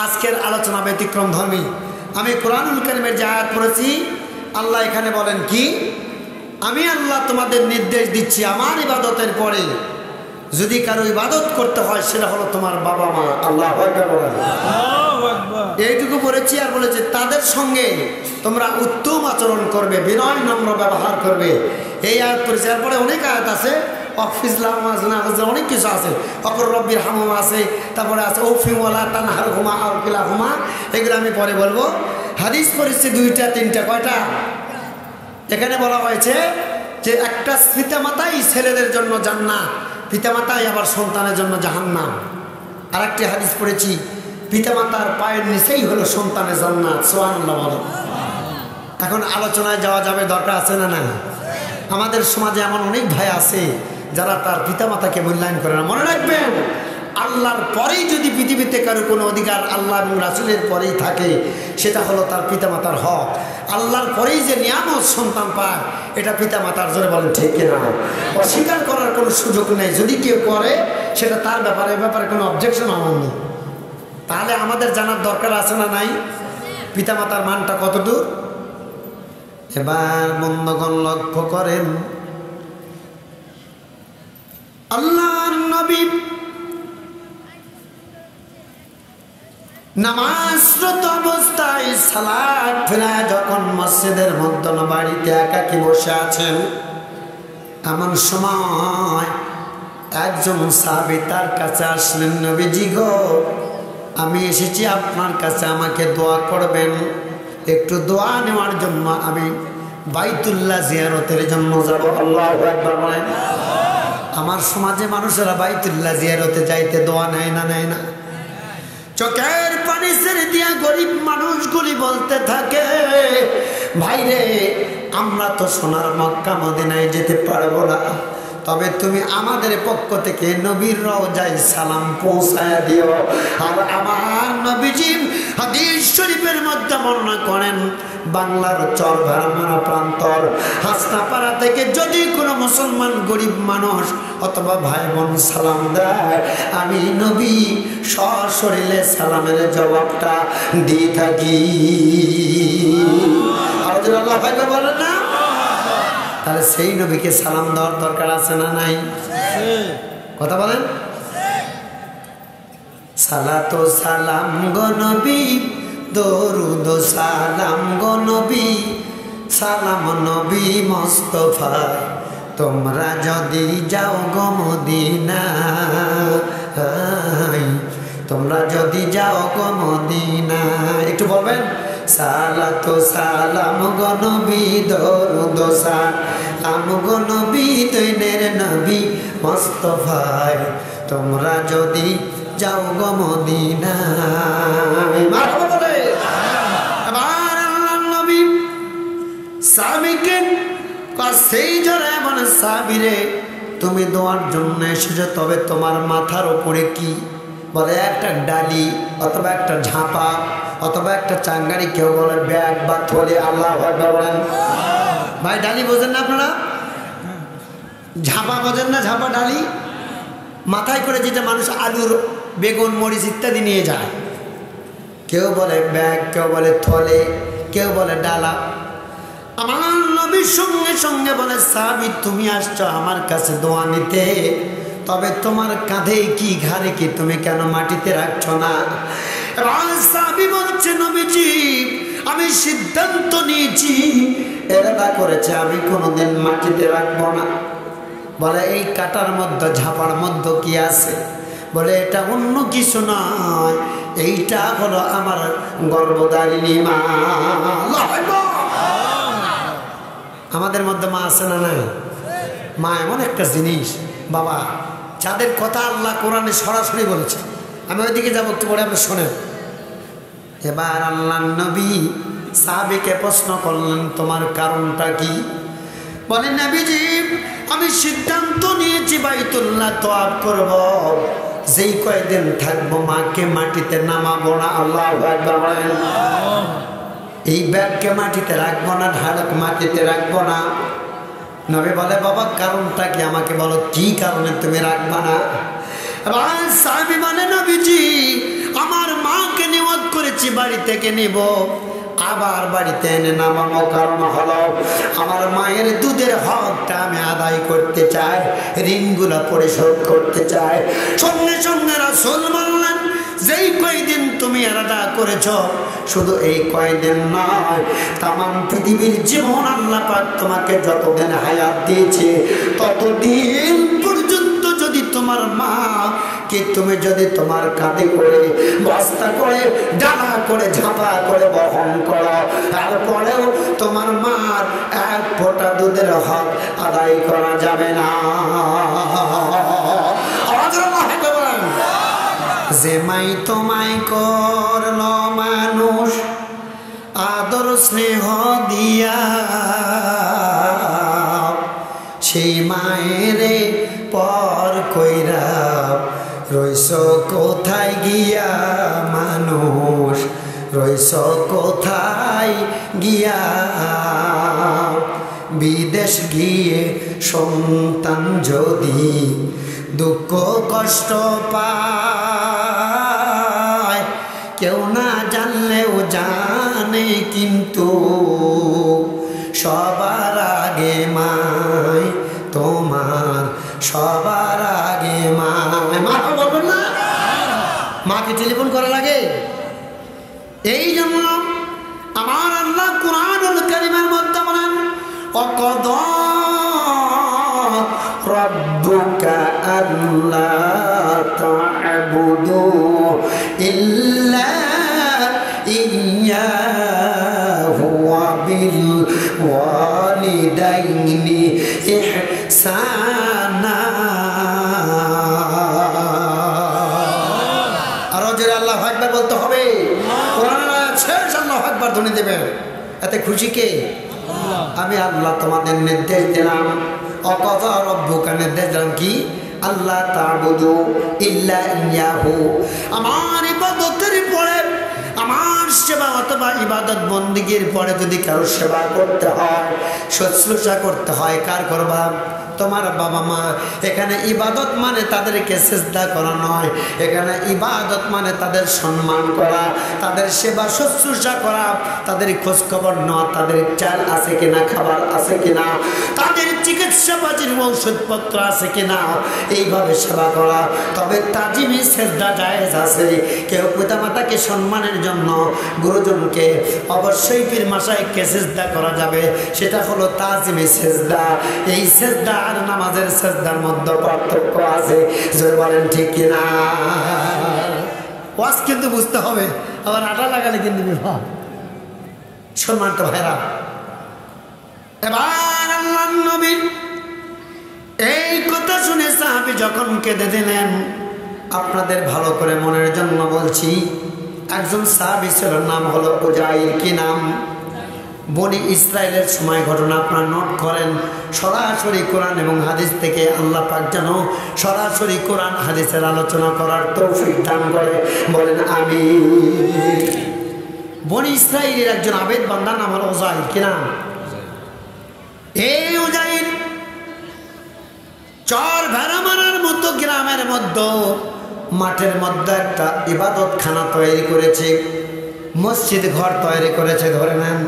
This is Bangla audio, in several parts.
আজকের আলোচনা ব্যতিক্রম ধর্মী। আমি কোরআনুল কারীমের যে আয়াত পড়েছি, আল্লাহ এখানে বলেন কি, আমি আল্লাহ তোমাদের নির্দেশ দিচ্ছি আমার ইবাদতের পরে যদি কারো ইবাদত করতে হয় সেটা হলো তোমার বাবা মা। আল্লাহ এইটুকু বলেছি। আর বলেছে তাদের সঙ্গে তোমরা উত্তম আচরণ করবে, বিনয় নম্র ব্যবহার করবে। এই আয়াত পড়েছে। এরপরে অনেক আয়াত আছে, অনেক কিছু আছে, অকর রব্বির হামুমা আছে, তারপরে আছে ওফিওয়ালা তানহার হুমা আউকিলা হুমা, এগুলো আমি পরে বলবো। হাদিস পড়েছে 2টা 3টা, কয়টা? এখানে বলা হয়েছে যে একটা পিতামাতাই ছেলেদের জন্য জান্নাত, পিতামাতাই আবার সন্তানের জন্য জাহান্নাম। আর একটি হাদিস পড়েছি, পিতামাতার পায়ের নিচেই হলো সন্তানের জান্নাত। সুবহানাল্লাহ বলো। এখন আলোচনায় যাওয়া যাবে, দরকার আছে না? না। আমাদের সমাজে এমন অনেক ভাই আছে যারা তার পিতামাতাকে মূল্যায়ন করে না। মনে রাখবেন, আল্লাহর পরেই যদি পৃথিবীতে কারো কোনো অধিকার আল্লাহ এবং রাসূলের পরেই থাকে, সেটা হলো তার পিতামাতার হক। আল্লাহর পরেই যে নিয়ামত সন্তান পায়, এটা পিতামাতার। জোরে বলেন ঠিক কিনা? অস্বীকার করার কোনো সুযোগ নেই। যদি কেউ করে সেটা তার ব্যাপারে কোনো অবজেকশন আমার নেই। তাহলে আমাদের জানার দরকার আছে না নাই, পিতামাতার মানটা কতদূর? এবার বন্ধুগণ লক্ষ্য করেন, আল্লাহর নবী নামাজরত অবস্থায় সালাত ফেরায় যখন মসজিদের মধ্যে বাড়িতে একাকী বসে আছেন, এমন সময় একজন সাহাবী তার কাছে আসলেন, নবীজি গো, আমি এসেছি আপনার কাছে, আমাকে দোয়া করবেন। একটু দোয়া নেওয়ার জন্য আমি বাইতুল্লাহ জিয়ারতের জন্য যাব। আল্লাহু আকবার বলেন। আমার সমাজে মানুষেরা বাইতুল্লাহ জিয়ারতে যাইতে দোয়া নেয় না, নেয় না। চোখের পানি ছেড়ে দিয়া গরিব মানুষগুলি বলতে থাকে, ভাইরে আমরা তো সোনার মক্কা মদিনায় যেতে পারবো না, তবে তুমি আমাদের পক্ষ থেকে নবীর রওজায় সালাম পৌঁছায়া দিও। আর আমার নবীজি হাদিস শরীফের মধ্যে বর্ণনা করেন, বাংলার চরভাড়া প্রান্তর হাসনাপাড়া থেকে যদি কোনো মুসলমান গরিব মানুষ অথবা ভাই বোন সালাম দেয়, আমি নবী সশরীরে সালামের জবাবটা দিয়ে থাকি। আল্লাহ ভাই বলেন না? তাহলে সেই নবীকে সালাম দেওয়ার দরকার আছে না নাই? কথা বলেন। সালাতো সালাম গো নবী, দরুদ সালাম গো নবী, সালাম নবী মুস্তাফা, তোমরা যদি যাও গো মদিনায়, তোমরা যদি যাও গো মদিনায়। একটু বলবেন, সালাতো সালাম গো নবী, দরুদ সালাম গো নবী, দৈনের নবী মুস্তাফায়, তোমরা যদি যাও গো মদিনায়। মারহাবা বলে। এবার আল্লাহর নবী সাহাবীকে সেই জোরে বলে, সাহাবীরে তুমি দোয়ার জন্য এসেছো, তবে তোমার মাথার উপরে কি? বলে একটা ডালি অথবা একটা ঝাঁপা অথবা একটা চাঙ্গারি, কেউ বলে ব্যাগ বা থলে। আল্লাহ বলেন। ভাই ডালি বোঝেন না আপনারা? ঝাঁপা বোঝেন না? ঝাঁপা ডালি মাথায় করে যেটা মানুষ আলুর, বেগুন, মরিচ ইত্যাদি নিয়ে যায়। কেউ বলে ব্যাগ, কেউ বলে থলে, কেউ বলে ডালা। আমার নবীর সঙ্গে সঙ্গে বলে, সাহাবী তুমি আসছো আমার কাছে দোয়া নিতে, তবে তোমার কাঁধে কি ঘাড়ে কি, তুমি কেন মাটিতে রাখছো না? এবার সাহাবী বলছে, নবীজি আমি সিদ্ধান্ত নিয়েছি, এরাদা করেছে আমি কোনোদিন মাটিতে রাখবো না। বলে এই কাটার মধ্যে, ঝাপার মধ্যে কি আছে? বলে এটা অন্য কিছু নয়, এইটা হলো আমার গর্ভধারিণী মা। আমাদের মধ্যে মা আছে না নাই? মা এমন একটা জিনিস বাবা, যাদের কথা আল্লাহ কোরআনে সরাসরি বলেছে। আমি ওইদিকে যাবো, একটু পরে আপনি শোনেন। এবার আল্লাহর নবী সাহাবীকে প্রশ্ন করলেন, তোমার কারণটা কি? বলে নবীজি আমি সিদ্ধান্ত নিয়েছি বাইতুল্লাহ তওয়াফ করব, যেই কয়দিন থাকবো মাকে মাটিতে নামাবো না। আল্লাহু আকবার বলেন। এই ব্যাগকে মাটিতে রাখবো না, ঢাড়ক মাটিতে রাখবো না। নবী বলে, বাবা কারণটা কি, আমাকে বলো কি কারণে তুমি রাখবা না? সাহাবী বলে, নবীজি আমার মাকে নিয়ে করেছি বাড়ি থেকে নিব, আবার বাড়িতে এনে নামানো কারণ হলো আমার মায়ের দুধের হকটা আমি আদায় করতে চাই, ঋণগুলো পরিশোধ করতে চাই। সঙ্গে সঙ্গে রাসূল বললেন, যেই কয়দিন তুমি আলাদা করেছ, শুধু এই কয়দিন নয়, তামাম পৃথিবীর জীবন আল্লাহ পাক তোমাকে যতদিন হায়াত দিয়েছে ততদিন পর্যন্ত যদি তোমার মা কে তুমি যদি তোমার কাঁধে করে বস্তা করে ডালা করে ঝাঁপা করে বহন করো, তারপরেও তোমার মার এক ফোঁটা দুধের হক আদায় করা যাবে না। যে মাই তোমায় করলো মানুষ আদর স্নেহ দিয়া, সেই মায়েরে পর কইরা রইস কোথায় গিয়া মানুষ, রইস কোথায় গিয়া। বিদেশ গিয়ে সন্তান যদি দুঃখ কষ্ট পায়, কেউ না জানলেও জানে কিন্তু সবার আগে মায় তোমার, সবার আগে মায়। মা বলবেন না, মাকে টেলিফোন করা লাগে। এই জন্য আমার আল্লাহ কুরআনুল কারীমের মধ্যে বলেন, ওয়াকাদা রাব্বুকা আল্লা তা'বুদু ইল্লা ইয়্যাহু ওয়া বিল ওয়ালিদাইনি ইহসানা। আরো জোরে আল্লাহু আকবার বলতে হবে। কোরআনের আয়াত শেষ আল্লাহু আকবার ধ্বনি দেবেন। এতে খুশি কে? আমি আল্লাহ তোমাদের নির্দেশ দিলাম, ওয়াকাদা রাব্বুকা নির্দেশ দিলাম কি? আল্লাহ তা'বুদু ইল্লা ইয়্যাহু, আমার ইবাদতের পরে, আমার সেবা অথবা ইবাদত বন্দেগীর পরে যদি কারো সেবা করতে হয়, শুশ্রূষা করতে হয়, কার করবা? তোমার বাবা মা। এখানে ইবাদত মানে তাদেরকে সিজদা করা নয়, এখানে ইবাদত মানে তাদের সম্মান করা, তাদের সেবা শুশ্রূষা করা, তাদের খোঁজ খবর নেওয়া, তাদের চাল আছে কিনা, খাবার আছে কিনা, তাদের চিকিৎসা বাজির ঔষধপত্র আছে কিনা, এইভাবে সেবা করা। তবে তাজিমি সিজদা জায়েজ আছে। কেউ পিতামাতাকে সম্মানের জন্য গুরুজনকে অবশ্যই পীর মাশায়েখকে সিজদা করা যাবে, সেটা হলো তাজিমি সিজদা। এই সিজদা আর নামাজের সিজদার মধ্যে পার্থক্য আছে, জোরে বলেন ঠিক কিনা? ওয়াজ কিন্তু বুঝতে হবে, আবার আটা লাগালে কিন্তু বিভাগ। সম্মানিত ভাইরা, এবার আল্লাহর নবী এই কথা শুনে সাহাবী যখন কেঁদে দিলেন, আপনাদের ভালো করে মনের জন্য বলছি, একজন সাহাবী ছিল, নাম হলো উজাইর। কি নাম? বনি ইসরায়েলের সময় ঘটনা আপনারা নোট করেন। সরাসরি কোরআন এবং হাদিস থেকে আল্লাহ পাক যেন সরাসরি কোরআন হাদিসের আলোচনা করার তৌফিক দান করে, বলেন আমিন। বনি ইসরায়েলের একজন আবেদ বান্দা নাম হলো উজাইর। কি নাম? এই উজাইর চর ভেড়া মারার মতো গ্রামের মধ্যে মাঠের মধ্যে একটা ইবাদতখানা তৈরি করেছে, মসজিদ ঘর তৈরি করেছে ধরে নেন।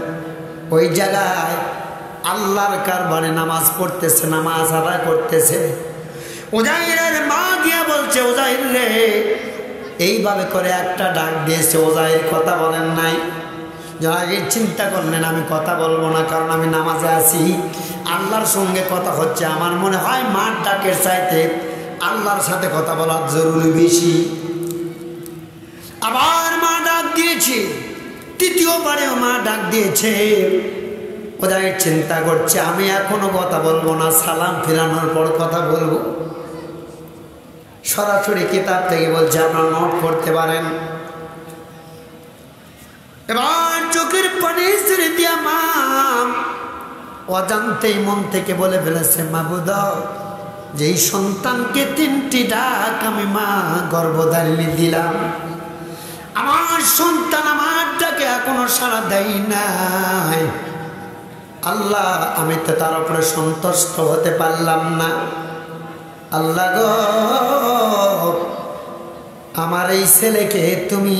ওই জায়গায় আল্লাহর কারবারে নামাজ পড়তেছে, নামাজ আদায় করতেছে। উজাইরের মা গিয়া বলছে, উজাইর রে, এইভাবে করে একটা ডাক দিয়েছে। উজাইর কথা বলেন নাই। উজাইর চিন্তা করলেন, আমি কথা বলবো না, কারণ আমি নামাজে আছি, আল্লাহর সঙ্গে কথা হচ্ছে। আমার মনে হয় মার ডাকের চাইতে আল্লাহর সাথে কথা বলার জরুরি বেশি। আবার মা ডাক দিয়েছে, তৃতীয়বারেও মা ডাক দিয়েছে। ওদের চিন্তা করছে, আমি এখনো কথা বলবো না, সালাম ফিরানোর পর কথা বলবো। সরাসরি কিতাব থেকে বলছে, আপনারা নোট করতে পারেন। এবার চোখের পানি ছেড়ে দিয়া মা অজান্তেই মন থেকে বলে ফেলেছে, মাবুদ, যেই সন্তানকে 3টি ডাক আমি মা গর্ভধারিণী দিলাম, আমার সন্তান আমার ডাকে এখনো সাড়া দেয় নাই। আল্লাহ, আমি তো তার উপরে সন্তুষ্ট হতে পারলাম না। আল্লাহ গো, আমার এই ছেলেকে তুমি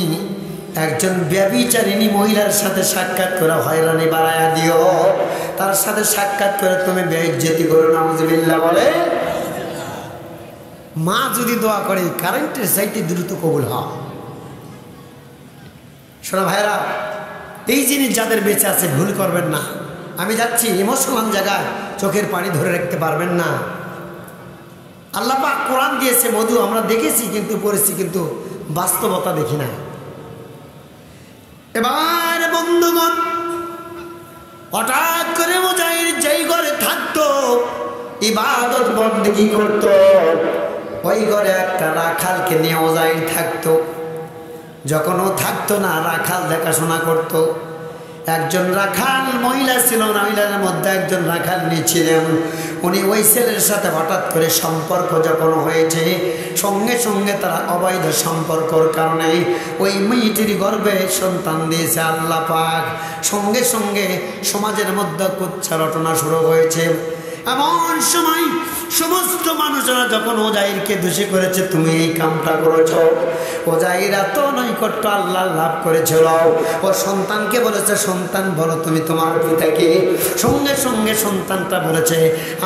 একজন ব্যভিচারিণী মহিলার সাথে সাক্ষাৎ করে হয়রানি বাড়ায়া দিও, তার সাথে সাক্ষাৎ করে তুমি বেইজ্জতি করো, নাউজুবিল্লাহ বলে। মা যদি দোয়া করে কারেন্টের চাইতে দ্রুত কবুল হয়। শোনো ভাইরা, এই জিনিস যাদের বেঁচে আছে ভুল করবেন না। আমি যাচ্ছি ইমোশনাল জায়গায়, চোখের পানি ধরে রাখতে পারবেন না। আল্লাহ পাক কোরআন দিয়েছে মধু, আমরা দেখেছি কিন্তু পড়েছি, কিন্তু বাস্তবতা দেখি না। এবার বন্ধুগণ, হঠাৎ করে মুজাহির যেই ঘরে থাকতো, ইবাদত বন্দেগী করতো, ওই ঘরে একটা রাখালকে নিয়ে মুজাহির থাকতো। যখন ও থাকতো না, রাখাল দেখাশোনা করতো। একজন রাখাল মহিলা ছিল, মহিলার মধ্যে একজন রাখাল নিয়েছিলেন। উনি ওই ছেলের সাথে হঠাৎ করে সম্পর্ক যখন হয়েছে, সঙ্গে সঙ্গে তারা অবৈধ সম্পর্কর কারণে ওই মেয়েটির গর্ভে সন্তান দিয়েছে আল্লাহ পাক। সঙ্গে সঙ্গে সমাজের মধ্যে কুচ্ছা রটনা শুরু হয়েছে। এমন সময় সমস্ত মানুষরা যখন ওজাইরকে দোষী করেছে, তুমি এই কামটা করেছ, ওজাইর এত নৈকট্য আল্লাহ লাভ করেছিল, ও সন্তানকে বলেছে, সন্তান বলো তুমি তোমার পিতাকে। সঙ্গে সঙ্গে সন্তানটা বলেছে,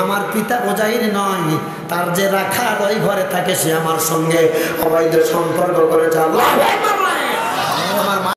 আমার পিতা ওজাইর নয়, তার যে রাখাল ওই ঘরে থাকে সে আমার সঙ্গে অবৈধ সম্পর্ক করেছে। আল্লাহ